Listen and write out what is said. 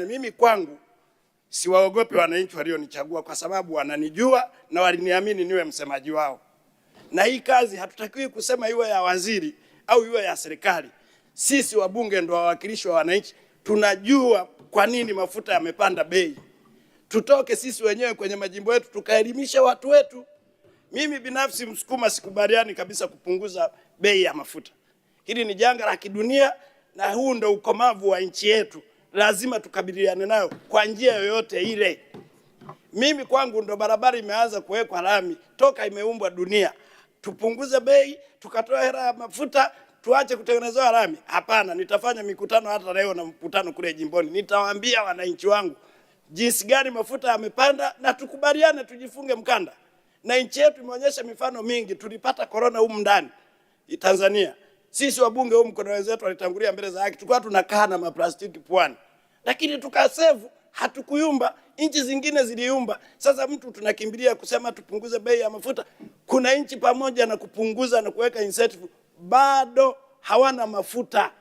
Mimi kwangu siwaogopi wananchi walionichagua kwa sababu wananijua na waliniamini niwe msemaji wao. Na hii kazi hatutakiwi kusema iwe ya waziri au iwe ya serikali. Sisi wabunge ndio wawakilishi wa wananchi. Tunajua kwa nini mafuta yamepanda bei. Tutoke sisi wenyewe kwenye majimbo yetu tukaelimisha watu wetu. Mimi binafsi Msukuma sikubaliani kabisa kupunguza bei ya mafuta. Hili ni janga la kidunia na huu ndio ukomavu wa nchi yetu. Lazima tukabiliane nayo kwa njia yoyote ile. Mimi kwangu ndo barabara imeanza kuwekwa lami toka imeumbwa dunia. Tupunguze bei, tukatoa hela ya mafuta, tuache kutengenezwa lami? Hapana, nitafanya mikutano hata leo na mkutano kule jimboni. Nitawaambia wananchi wangu jinsi gani mafuta yamepanda na tukubaliane tujifunge mkanda. Na nchi yetu imeonyesha mifano mingi. Tulipata corona humu ndani Tanzania. Sisi wabunge humu mkono wenzetu walitangulia mbele za haki. Tulikuwa tunakaa na maplastiki puani. Lakini tukasevu, hatukuyumba. Nchi zingine ziliyumba. Sasa mtu tunakimbilia kusema tupunguze bei ya mafuta. Kuna nchi pamoja na kupunguza na kuweka incentive bado hawana mafuta.